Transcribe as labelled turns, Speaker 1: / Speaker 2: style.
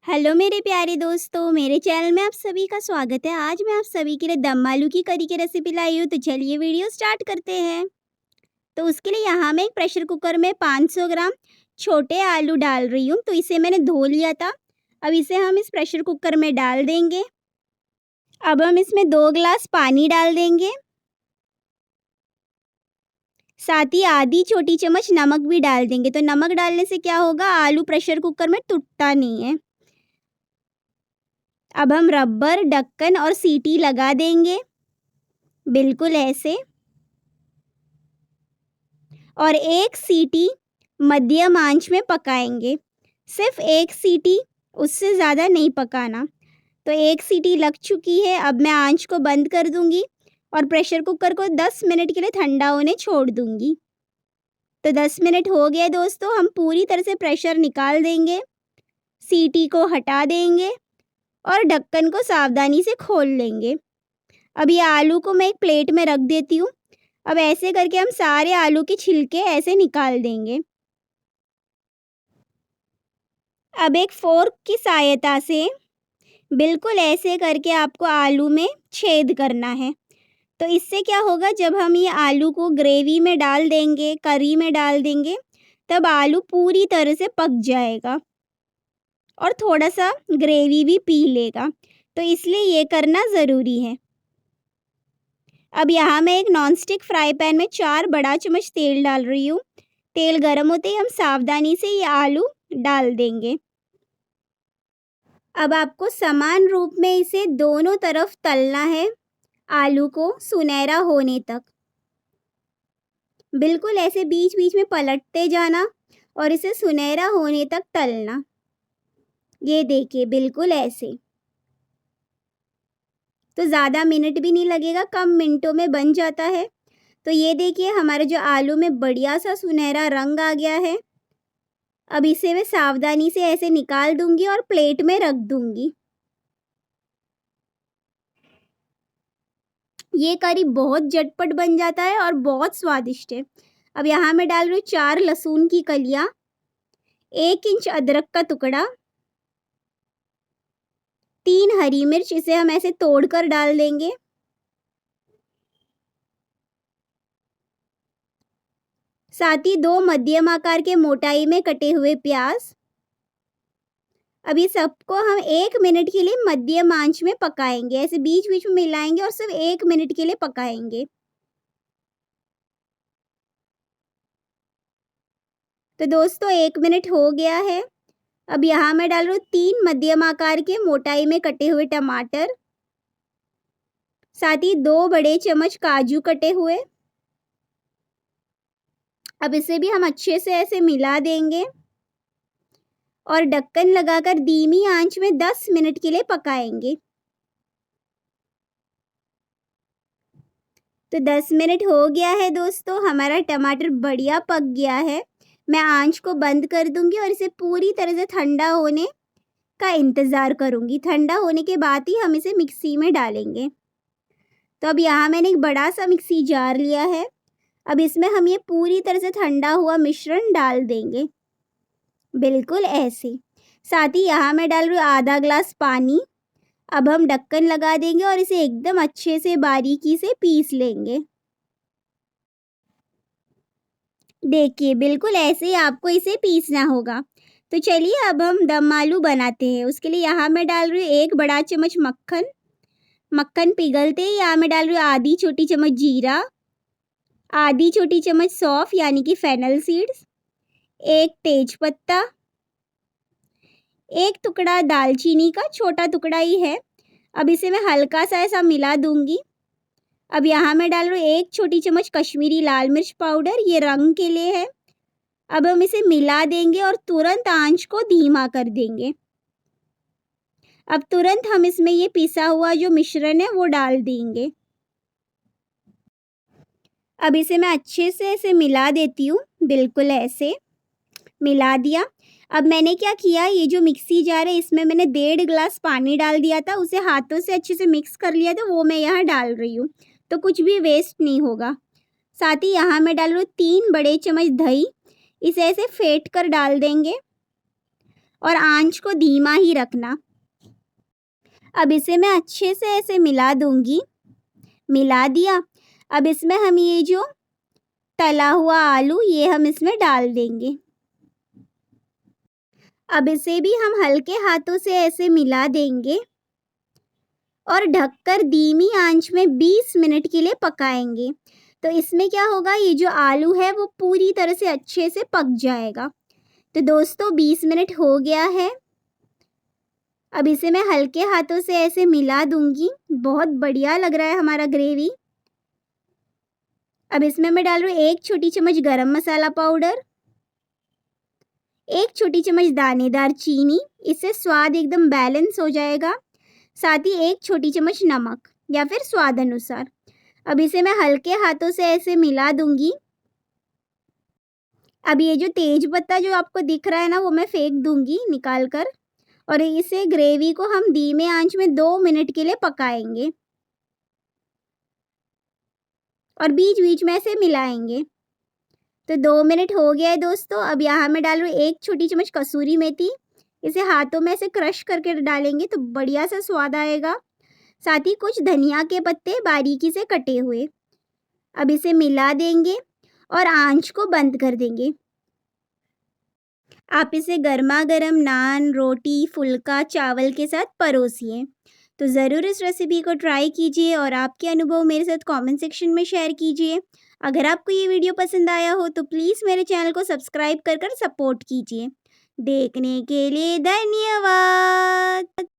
Speaker 1: Hello मेरे प्यारे दोस्तों, मेरे चैनल में आप सभी का स्वागत है। आज मैं आप सभी के लिए दम आलू की करी की रेसिपी लाई हूँ। तो चलिए वीडियो स्टार्ट करते हैं। तो उसके लिए यहाँ मैं एक प्रेशर कुकर में 500 ग्राम छोटे आलू डाल रही हूँ। तो इसे मैंने धो लिया था। अब इसे हम इस प्रेशर कुकर में डाल देंगे। अब हम इसमें 2 गिलास पानी डाल देंगे। साथ ही आधी छोटी चम्मच नमक भी डाल देंगे। तो नमक डालने से क्या होगा, आलू प्रेशर कुकर में टूटता नहीं है। अब हम रबर, ढक्कन और सीटी लगा देंगे, बिल्कुल ऐसे। और एक सीटी मध्यम आंच में पकाएंगे। सिर्फ एक सीटी, उससे ज़्यादा नहीं पकाना। तो एक सीटी लग चुकी है। अब मैं आंच को बंद कर दूंगी और प्रेशर कुकर को 10 मिनट के लिए ठंडा होने छोड़ दूंगी। तो 10 मिनट हो गए दोस्तों। हम पूरी तरह से प्रेशर निकाल देंगे, सीटी को हटा देंगे और ढक्कन को सावधानी से खोल लेंगे। अब ये आलू को मैं एक प्लेट में रख देती हूँ। अब ऐसे करके हम सारे आलू के छिलके ऐसे निकाल देंगे। अब एक फोर्क की सहायता से बिल्कुल ऐसे करके आपको आलू में छेद करना है। तो इससे क्या होगा, जब हम ये आलू को ग्रेवी में डाल देंगे, करी में डाल देंगे, तब आलू पूरी तरह से पक जाएगा और थोड़ा सा ग्रेवी भी पी लेगा। तो इसलिए ये करना ज़रूरी है। अब यहाँ मैं एक नॉनस्टिक फ्राई पैन में 4 बड़ा चम्मच तेल डाल रही हूँ। तेल गर्म होते ही हम सावधानी से ये आलू डाल देंगे। अब आपको समान रूप में इसे दोनों तरफ तलना है, आलू को सुनहरा होने तक। बिल्कुल ऐसे बीच बीच में पलटते जाना और इसे सुनहरा होने तक तलना। ये देखिए, बिल्कुल ऐसे। तो ज़्यादा मिनट भी नहीं लगेगा, कम मिनटों में बन जाता है। तो ये देखिए, हमारे जो आलू में बढ़िया सा सुनहरा रंग आ गया है। अब इसे मैं सावधानी से ऐसे निकाल दूंगी और प्लेट में रख दूंगी। ये करी बहुत झटपट बन जाता है और बहुत स्वादिष्ट है। अब यहाँ मैं डाल रही हूँ 4 लहसुन की कलियाँ, 1 इंच अदरक का टुकड़ा, 3 हरी मिर्च, इसे हम ऐसे तोड़कर डाल देंगे। साथ ही 2 मध्यम आकार के मोटाई में कटे हुए प्याज। अब ये सबको हम 1 मिनट के लिए मध्यम आंच में पकाएंगे। ऐसे बीच बीच में मिलाएंगे और सिर्फ 1 मिनट के लिए पकाएंगे। तो दोस्तों 1 मिनट हो गया है। अब यहाँ मैं डाल रही हूँ 3 मध्यम आकार के मोटाई में कटे हुए टमाटर, साथ ही 2 बड़े चम्मच काजू कटे हुए। अब इसे भी हम अच्छे से ऐसे मिला देंगे और ढक्कन लगाकर धीमी आंच में 10 मिनट के लिए पकाएंगे। तो 10 मिनट हो गया है दोस्तों, हमारा टमाटर बढ़िया पक गया है। मैं आंच को बंद कर दूंगी और इसे पूरी तरह से ठंडा होने का इंतज़ार करूंगी। ठंडा होने के बाद ही हम इसे मिक्सी में डालेंगे। तो अब यहाँ मैंने एक बड़ा सा मिक्सी जार लिया है। अब इसमें हम ये पूरी तरह से ठंडा हुआ मिश्रण डाल देंगे, बिल्कुल ऐसे। साथ ही यहाँ मैं डाल रही हूँ आधा ग्लास पानी। अब हम ढक्कन लगा देंगे और इसे एकदम अच्छे से बारीकी से पीस लेंगे। देखिए, बिल्कुल ऐसे ही आपको इसे पीसना होगा। तो चलिए अब हम दम आलू बनाते हैं। उसके लिए यहाँ मैं डाल रही हूँ 1 बड़ा चम्मच मक्खन। मक्खन पिघलते ही यहाँ मैं डाल रही हूँ आधी छोटी चम्मच जीरा, आधी छोटी चम्मच सौंफ यानी कि फेनल सीड्स, 1 तेज पत्ता, 1 टुकड़ा दालचीनी का, छोटा टुकड़ा ही है। अब इसे मैं हल्का सा ऐसा मिला दूंगी। अब यहाँ मैं डाल रही हूँ 1 छोटी चम्मच कश्मीरी लाल मिर्च पाउडर, ये रंग के लिए है। अब हम इसे मिला देंगे और तुरंत आंच को धीमा कर देंगे। अब तुरंत हम इसमें ये पिसा हुआ जो मिश्रण है वो डाल देंगे। अब इसे मैं अच्छे से ऐसे मिला देती हूँ, बिल्कुल ऐसे मिला दिया। अब मैंने क्या किया, ये जो मिक्सी जार है इसमें मैंने 1.5 गिलास पानी डाल दिया था, उसे हाथों से अच्छे से मिक्स कर लिया था, वो मैं यहाँ डाल रही हूँ। तो कुछ भी वेस्ट नहीं होगा। साथ ही यहाँ मैं डाल रही हूँ 3 बड़े चम्मच दही, इसे ऐसे फेंट कर डाल देंगे और आंच को धीमा ही रखना। अब इसे मैं अच्छे से ऐसे मिला दूंगी। मिला दिया। अब इसमें हम ये जो तला हुआ आलू ये हम इसमें डाल देंगे। अब इसे भी हम हल्के हाथों से ऐसे मिला देंगे और ढककर धीमी आंच में 20 मिनट के लिए पकाएंगे। तो इसमें क्या होगा, ये जो आलू है वो पूरी तरह से अच्छे से पक जाएगा। तो दोस्तों 20 मिनट हो गया है। अब इसे मैं हल्के हाथों से ऐसे मिला दूंगी। बहुत बढ़िया लग रहा है हमारा ग्रेवी। अब इसमें मैं डाल रही हूँ 1 छोटी चम्मच गरम मसाला पाउडर, 1 छोटी चम्मच दानेदार चीनी, इससे स्वाद एकदम बैलेंस हो जाएगा। साथ ही 1 छोटी चम्मच नमक या फिर स्वाद अनुसार। अब इसे मैं हल्के हाथों से ऐसे मिला दूंगी। अब ये जो तेज पत्ता जो आपको दिख रहा है ना, वो मैं फेंक दूंगी निकाल कर। और इसे ग्रेवी को हम धीमे आंच में 2 मिनट के लिए पकाएंगे और बीच बीच में ऐसे मिलाएंगे। तो 2 मिनट हो गया है दोस्तों। अब यहाँ मैं डाल रही हूँ 1 छोटी चम्मच कसूरी मेथी। इसे हाथों में ऐसे क्रश करके डालेंगे तो बढ़िया सा स्वाद आएगा। साथ ही कुछ धनिया के पत्ते बारीकी से कटे हुए। अब इसे मिला देंगे और आंच को बंद कर देंगे। आप इसे गर्मा गर्म नान, रोटी, फुल्का, चावल के साथ परोसिए। तो ज़रूर इस रेसिपी को ट्राई कीजिए और आपके अनुभव मेरे साथ कमेंट सेक्शन में शेयर कीजिए। अगर आपको ये वीडियो पसंद आया हो तो प्लीज़ मेरे चैनल को सब्सक्राइब कर सपोर्ट कीजिए। देखने के लिए धन्यवाद।